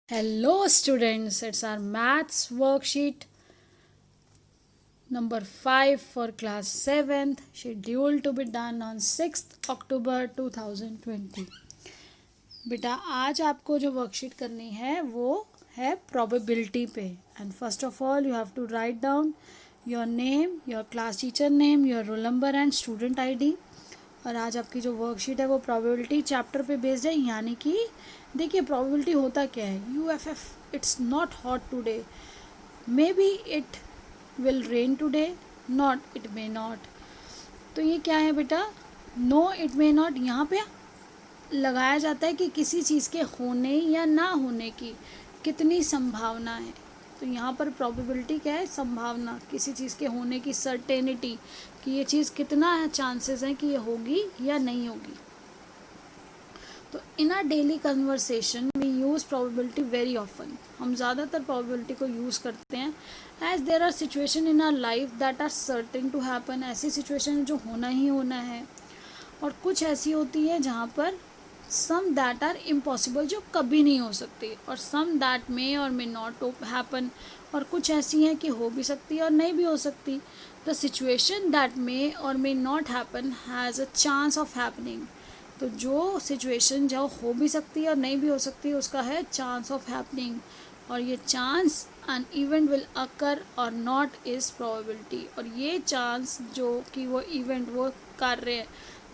Hello students, it's our maths worksheet number 5 for class 7th, scheduled to be done on 6th October 2020. बेटा आज आपको जो worksheet करनी है वो है प्रोबेबिलिटी पे. And first of all you have to write down your name, your class teacher name, your roll number and student ID. और आज आपकी जो वर्कशीट है वो प्रोबेबिलिटी चैप्टर पे बेस्ड है. यानी कि देखिए प्रोबेबिलिटी होता क्या है. UFF it's not hot today, may be it will rain today, not it may not. तो ये क्या है बेटा, नो इट मे नॉट यहाँ पे लगाया जाता है कि किसी चीज़ के होने या ना होने की कितनी संभावना है. तो यहाँ पर प्रोबेबिलिटी क्या है, संभावना, किसी चीज़ के होने की, सर्टेनिटी कि ये चीज़ कितना है चांसेस हैं कि ये होगी या नहीं होगी. तो in our daily conversation we use probability very often. हम ज़्यादातर प्रोबेबिलिटी को यूज़ करते हैं as there are situation in our life that are certain to happen. ऐसी सिचुएशन जो होना ही होना है. और कुछ ऐसी होती है जहाँ पर सम दैट आर इम्पॉसिबल, जो कभी नहीं हो सकती, और सम दैट मे और मे नॉट हैपन. और कुछ ऐसी हैं कि हो भी सकती है और नहीं भी हो सकती. द सिचुएशन दैट मे और may not happen has a chance of happening. तो जो सिचुएशन जो हो भी सकती है और नहीं भी हो सकती है उसका है चांस ऑफ हैपनिंग. और ये chance an event will occur और नॉट इज़ प्रोबेबिलिटी. और ये चांस जो कि वो इवेंट, वो कार्य,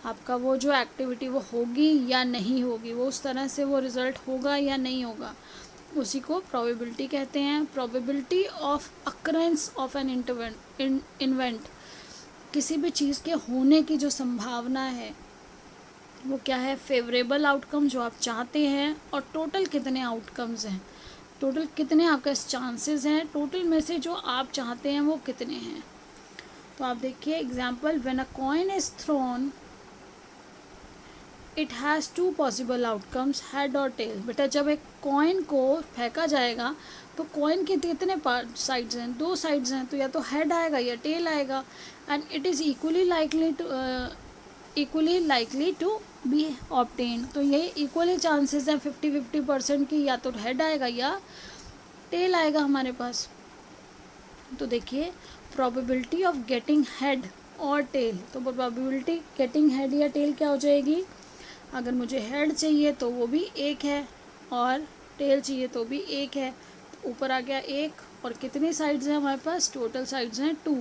आपका वो जो एक्टिविटी वो होगी या नहीं होगी, वो उस तरह से वो रिज़ल्ट होगा या नहीं होगा, उसी को प्रोबेबिलिटी कहते हैं. Probability of occurrence of an event, किसी भी चीज़ के होने की जो संभावना है वो क्या है, फेवरेबल आउटकम जो आप चाहते हैं, और टोटल कितने आउटकम्स हैं, टोटल कितने आपके चांसेस हैं, टोटल में से जो आप चाहते हैं वो कितने हैं. तो आप देखिए example, when a coin is thrown it has two possible outcomes, head और टेल. बेटा जब एक कॉइन को फेंका जाएगा तो कॉइन के कितने साइड्स हैं, दो साइड्स हैं. तो या तो हेड आएगा या टेल आएगा. And it is equally likely to be obtain. तो ये इक्वली चांसेस हैं 50-50% की, या तो हेड आएगा या टेल आएगा हमारे पास. तो देखिए प्रोबेबिलिटी ऑफ गेटिंग हेड और टेल. तो प्रोबेबिलिटी गेटिंग हेड या टेल क्या हो जाएगी, अगर मुझे हेड चाहिए तो वो भी एक है और टेल चाहिए तो भी एक है. ऊपर आ गया एक, और कितनी साइड्स हैं हमारे पास, टोटल साइड्स हैं 2.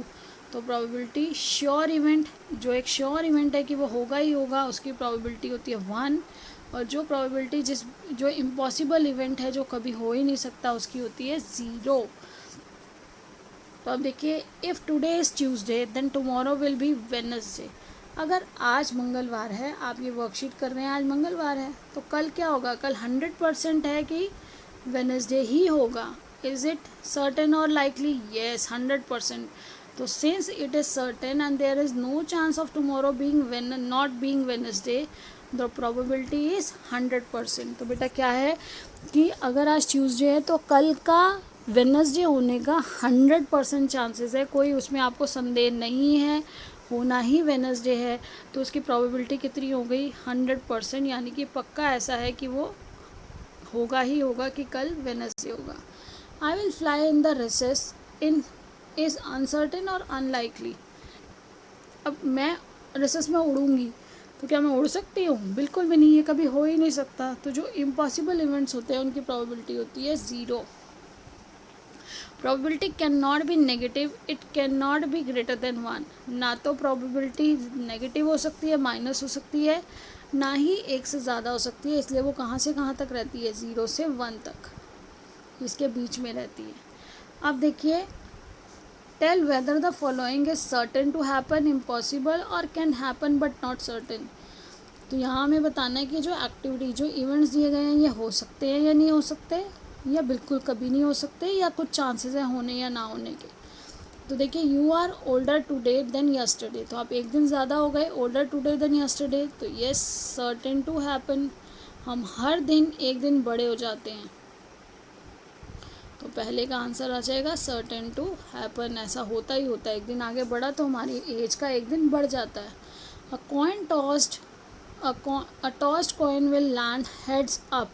तो प्रोबेबिलिटी श्योर इवेंट, जो एक श्योर इवेंट है कि वो होगा ही होगा, उसकी प्रोबेबिलिटी होती है 1. और जो प्रोबेबिलिटी जो इम्पॉसिबल इवेंट है, जो कभी हो ही नहीं सकता, उसकी होती है 0. तो अब देखिए, if today is Tuesday then tomorrow will be Wednesday. अगर आज मंगलवार है, आप ये वर्कशीट कर रहे हैं आज मंगलवार है, तो कल क्या होगा, कल 100% है कि वेडनेसडे ही होगा. इज़ इट सर्टेन और लाइकली, येस 100%. तो since it is certain and there is no chance of tomorrow being not being Wednesday, the probability is 100%. तो बेटा क्या है कि अगर आज ट्यूसडे है तो कल का वेडनेसडे होने का 100% चांसेस है, कोई उसमें आपको संदेह नहीं है, होना ही वेडनेसडे है. तो उसकी प्रोबेबिलिटी कितनी हो गई, 100%. यानी कि पक्का ऐसा है कि वो होगा ही होगा कि कल वेडनेसडे होगा. I will fly in the recess in is uncertain और अनलाइकली. अब मैं रिसेस में उड़ूंगी तो क्या मैं उड़ सकती हूँ, बिल्कुल भी नहीं, ये कभी हो ही नहीं सकता. तो जो इम्पॉसिबल इवेंट्स होते हैं उनकी प्रोबेबिलिटी होती है 0. Probability can not be negative, it can not be greater than 1. ना तो प्रोबेबिलिटी नेगेटिव हो सकती है, माइनस हो सकती है, ना ही 1 से ज़्यादा हो सकती है. इसलिए वो कहाँ से कहाँ तक रहती है, 0 से 1 तक, इसके बीच में रहती है. अब देखिए, tell whether the following is certain to happen, impossible और can happen but not certain. तो यहाँ हमें बताना है कि जो एक्टिविटी, जो इवेंट्स दिए गए हैं, ये हो सकते हैं या नहीं हो सकते, या बिल्कुल कभी नहीं हो सकते, या कुछ चांसेस हैं होने या ना होने के. तो देखिए, you are older today than yesterday. तो आप एक दिन ज़्यादा हो गए, ओल्डर टुडे देन यस्टरडे. तो ये सर्टेन टू हैपन, हम हर दिन एक दिन बड़े हो जाते हैं. तो पहले का आंसर आ जाएगा सर्टेन टू हैपन. ऐसा होता ही होता है, एक दिन आगे बढ़ा तो हमारी एज का एक दिन बढ़ जाता है. अ coin tossed, a tossed coin will land heads up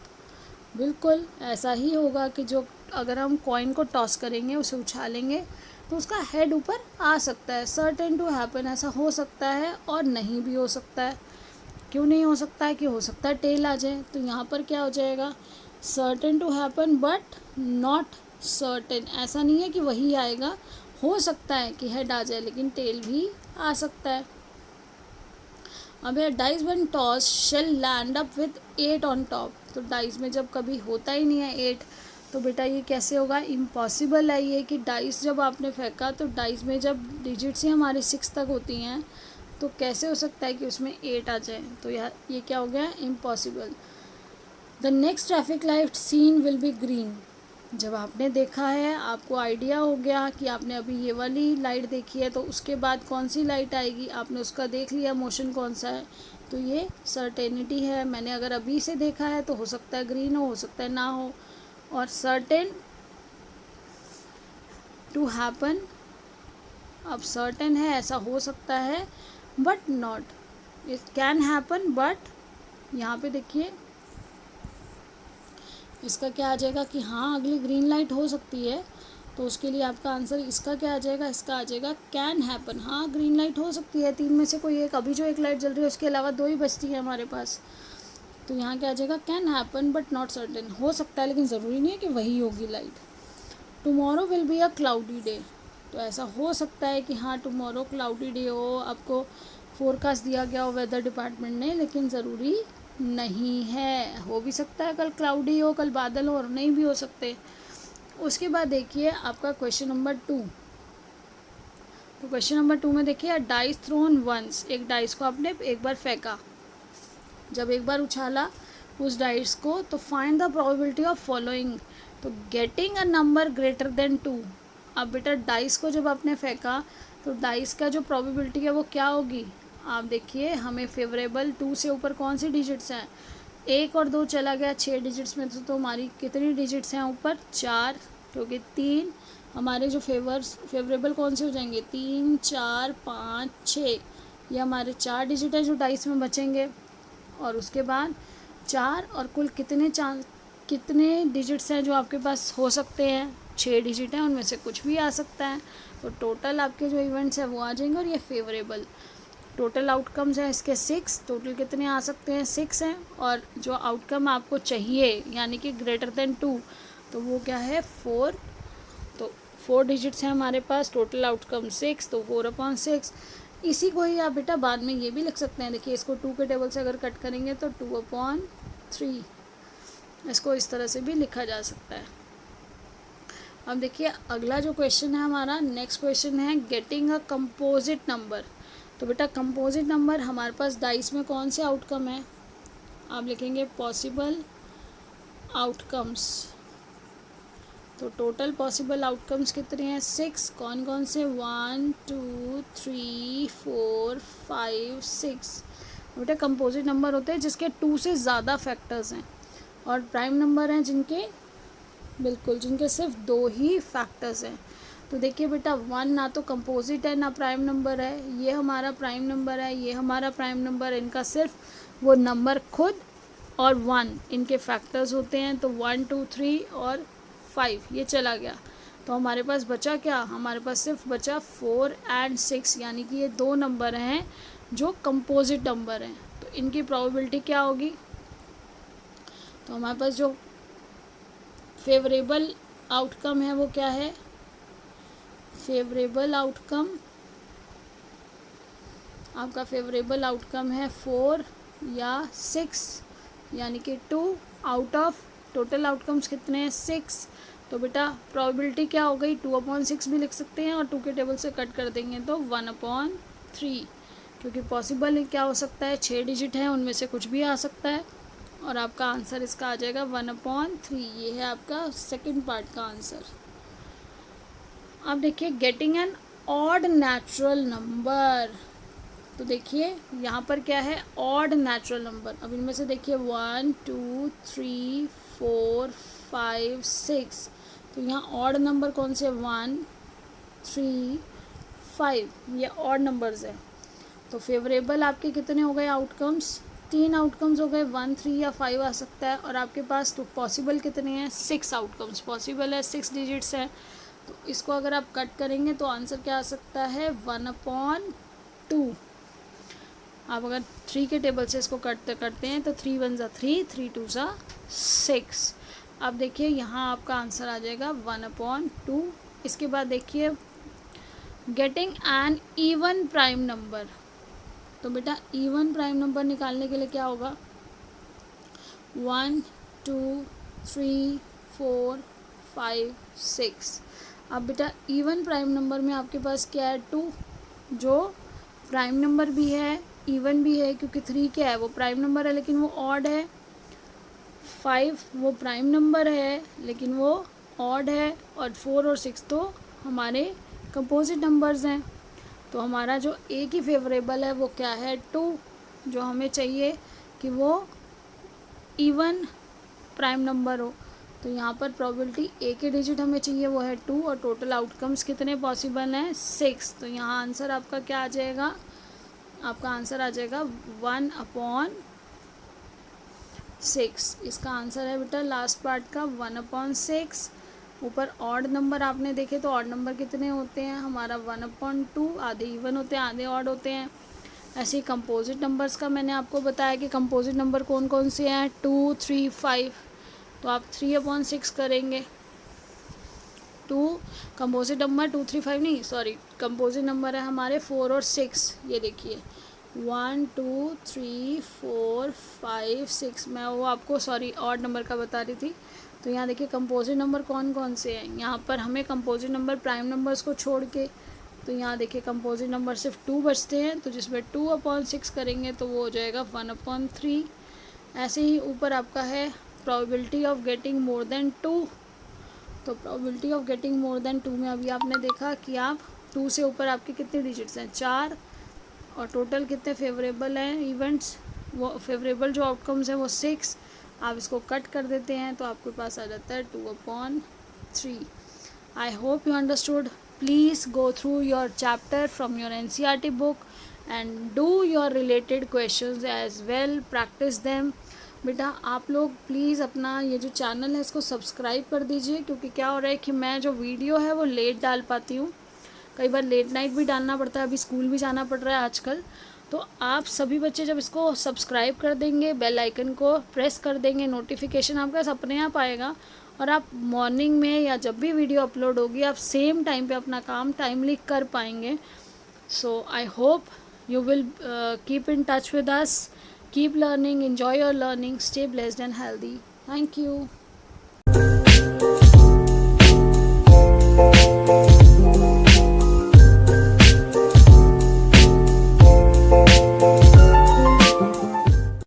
बिल्कुल ऐसा ही होगा कि जो अगर हम कॉइन को टॉस करेंगे, उसे उछालेंगे, तो उसका हेड ऊपर आ सकता है। सर्टेन टू हैपन, ऐसा हो सकता है और नहीं भी हो सकता है। क्यों नहीं हो सकता है? कि हो सकता है टेल आ जाए। तो यहाँ पर क्या हो जाएगा, certain to happen but not certain. ऐसा नहीं है कि वही आएगा, हो सकता है कि हेड आ जाए लेकिन टेल भी आ सकता है। अब ये dice one toss shall land up with 8 on top. तो डाइस में जब कभी होता ही नहीं है 8, तो बेटा ये कैसे होगा, इम्पॉसिबल है ये कि डाइस जब आपने फेंका तो डाइस में जब डिजिट्स ही हमारी 6 तक होती हैं, तो कैसे हो सकता है कि उसमें 8 आ जाए। तो ये क्या हो गया, impossible. The next traffic light seen will be green. जब आपने देखा है, आपको आइडिया हो गया कि आपने अभी ये वाली लाइट देखी है, तो उसके बाद कौन सी लाइट आएगी, आपने उसका देख लिया मोशन कौन सा है, तो ये सर्टेनिटी है। मैंने अगर अभी से देखा है तो हो सकता है ग्रीन हो सकता है ना हो। और सर्टेन टू हैपन, अब सर्टेन है ऐसा हो सकता है, but not, it can happen but, यहाँ पे देखिए इसका क्या आ जाएगा कि हाँ अगली ग्रीन लाइट हो सकती है। तो उसके लिए आपका आंसर इसका क्या आ जाएगा, इसका आ जाएगा कैन हैपन। हाँ ग्रीन लाइट हो सकती है, 3 में से कोई एक, अभी जो एक लाइट जल रही है उसके अलावा 2 ही बचती है हमारे पास। तो यहाँ क्या आ जाएगा, can happen but not certain. हो सकता है लेकिन ज़रूरी नहीं है कि वही होगी light. Tomorrow will be a cloudy day. तो ऐसा हो सकता है कि हाँ टुमारो क्लाउडी डे हो, आपको फोरकास्ट दिया गया हो वेदर डिपार्टमेंट ने, लेकिन ज़रूरी नहीं है। हो भी सकता है कल क्लाउडी हो, कल बादल हो, और नहीं भी हो सकते। उसके बाद देखिए आपका क्वेश्चन नंबर 2। तो क्वेश्चन नंबर 2 में देखिए, डाइस थ्रोन वंस। एक डाइस को आपने एक बार फेंका, जब एक बार उछाला उस डाइस को, तो find the probability of following. तो getting a number greater than 2। अब बेटा डाइस को जब आपने फेंका, तो डाइस का जो प्रोबेबिलिटी है वो क्या होगी, आप देखिए हमें फेवरेबल 2 से ऊपर कौन सी डिजिट्स हैं, 1 और 2 चला गया 6 डिजिट्स में, तो हमारी कितनी डिजिट्स हैं ऊपर, 4, क्योंकि 3 हमारे जो फेवरेबल कौन से हो जाएंगे, 3, 4, 5, 6, ये हमारे 4 डिजिट है जो डाइस में बचेंगे। और उसके बाद 4 और कुल कितने डिजिट्स हैं जो आपके पास हो सकते हैं, 6 डिजिट हैं, उनमें से कुछ भी आ सकता है। तो टोटल आपके जो इवेंट्स हैं वो आ जाएंगे, और ये फेवरेबल। टोटल आउटकम्स हैं इसके 6, टोटल कितने आ सकते हैं, 6 हैं। और जो आउटकम आपको चाहिए यानी कि ग्रेटर देन 2, तो वो क्या है, 4। तो 4 डिजिट्स हैं हमारे पास, टोटल आउटकम 6, तो 4/6। इसी को ही आप बेटा बाद में ये भी लिख सकते हैं। देखिए इसको 2 के टेबल से अगर कट करेंगे तो 2/3, इसको इस तरह से भी लिखा जा सकता है। अब देखिए अगला जो क्वेश्चन है हमारा, नेक्स्ट क्वेश्चन है गेटिंग अ कंपोजिट नंबर। तो बेटा कंपोजिट नंबर हमारे पास डाइस में कौन से आउटकम है, आप लिखेंगे पॉसिबल आउटकम्स। तो टोटल पॉसिबल आउटकम्स कितने हैं, 6। कौन कौन से, 1, 2, 3, 4, 5, 6। बेटा कंपोजिट नंबर होते हैं जिसके 2 से ज़्यादा फैक्टर्स हैं, और प्राइम नंबर हैं जिनके जिनके सिर्फ 2 ही फैक्टर्स हैं। तो देखिए बेटा 1 ना तो कंपोजिट है ना प्राइम नंबर है, ये हमारा प्राइम नंबर है, ये हमारा प्राइम नंबर है। इनका सिर्फ वो नंबर खुद और 1 इनके फैक्टर्स होते हैं। तो 1, 2, 3 और 5 ये चला गया, तो हमारे पास बचा क्या, हमारे पास सिर्फ बचा 4 और 6, यानी कि ये 2 नंबर हैं जो कंपोजिट नंबर हैं। तो इनकी प्रोबेबिलिटी क्या होगी, तो हमारे पास जो फेवरेबल आउटकम है वो क्या है, फेवरेबल आउटकम, आपका फेवरेबल आउटकम है 4 या 6, यानी कि 2 आउट ऑफ टोटल आउटकम्स कितने हैं, 6। तो बेटा प्रोबेबिलिटी क्या हो गई, 2/6 भी लिख सकते हैं, और 2 के टेबल से कट कर देंगे तो 1/3, क्योंकि पॉसिबल क्या हो सकता है, 6 डिजिट है, उनमें से कुछ भी आ सकता है। और आपका आंसर इसका आ जाएगा 1/3। ये है आपका सेकंड पार्ट का आंसर। अब देखिए getting an odd natural number. तो देखिए यहाँ पर क्या है, ऑड नेचुरल नंबर। अब इनमें से देखिए 1, 2, 3, 4, 5, 6। तो यहाँ ऑड नंबर कौन से, 1, 3, 5, ये ऑड नंबर्स हैं। तो फेवरेबल आपके कितने हो गए आउटकम्स, 3 आउटकम्स हो गए, 1, 3 या 5 आ सकता है। और आपके पास तो पॉसिबल कितने हैं, 6 आउटकम्स पॉसिबल है, 6 डिजिट्स हैं। तो इसको अगर आप कट करेंगे तो आंसर क्या आ सकता है, 1/2। आप अगर 3 के टेबल से इसको करते हैं तो 3 1 ज़ा 3, 3 2 ज़ा 6। अब देखिए यहाँ आपका आंसर आ जाएगा 1/2। इसके बाद देखिए getting an even prime number. तो बेटा इवन प्राइम नंबर निकालने के लिए क्या होगा, 1 2 3 4 5 6। अब बेटा इवन प्राइम नंबर में आपके पास क्या है, 2, जो प्राइम नंबर भी है इवन भी है, क्योंकि 3 क्या है, वो प्राइम नंबर है लेकिन वो ऑड है। 5 वो प्राइम नंबर है लेकिन वो ऑड है। और 4 और 6 तो हमारे कंपोजिट नंबर्स हैं। तो हमारा जो एक ही फेवरेबल है वो क्या है, 2, जो हमें चाहिए कि वो इवन प्राइम नंबर हो। तो यहाँ पर प्रोबेबिलिटी ए के डिजिट हमें चाहिए वो है 2, और टोटल आउटकम्स कितने पॉसिबल हैं, 6। तो यहाँ आंसर आपका क्या आ जाएगा, आपका आंसर आ जाएगा 1/6। इसका आंसर है बेटा लास्ट पार्ट का 1/6। ऊपर ऑड नंबर आपने देखे तो ऑड नंबर कितने होते हैं, हमारा 1/2, आधे इवन होते हैं आधे ऑड होते हैं। ऐसे ही कंपोजिट नंबर्स का मैंने आपको बताया कि कंपोजिट नंबर कौन कौन से हैं, 2 3 5। तो आप 3/6 करेंगे। 2 कंपोजिट नंबर 2 3 5 नहीं, सॉरी, कंपोजिट नंबर है हमारे 4 और 6। ये देखिए 1 2 3 4 5 6। मैं वो आपको सॉरी ऑड नंबर का बता रही थी। तो यहाँ देखिए कंपोजिट नंबर कौन कौन से हैं, यहाँ पर हमें कंपोजिट नंबर प्राइम नंबर्स को छोड़ के, तो यहाँ देखिए कंपोजिट नंबर सिर्फ 2 बचते हैं। तो जिसमें 2/6 करेंगे तो वो हो जाएगा 1/3। ऐसे ही ऊपर आपका है probability of getting more than 2। तो probability of getting more than 2 में अभी आपने देखा कि आप 2 से ऊपर आपके कितने डिजिट्स हैं, 4। और टोटल कितने फेवरेबल हैं इवेंट्स, वो फेवरेबल जो आउटकम्स हैं वो 6। आप इसको कट कर देते हैं तो आपके पास आ जाता है 2/3। I hope you understood. Please go through your chapter from your NCERT book and do your related questions as well, practice them. बेटा आप लोग प्लीज़ अपना ये जो चैनल है इसको सब्सक्राइब कर दीजिए, क्योंकि क्या हो रहा है कि मैं जो वीडियो है वो लेट डाल पाती हूँ, कई बार लेट नाइट भी डालना पड़ता है, अभी स्कूल भी जाना पड़ रहा है आजकल। तो आप सभी बच्चे जब इसको सब्सक्राइब कर देंगे, बेल आइकन को प्रेस कर देंगे, नोटिफिकेशन आपका अपने आप आएगा, और आप मॉर्निंग में या जब भी वीडियो अपलोड होगी आप सेम टाइम पे अपना काम टाइमली कर पाएंगे। So I hope you will keep in touch with us. Keep learning, enjoy your learning, stay blessed and healthy. Thank you.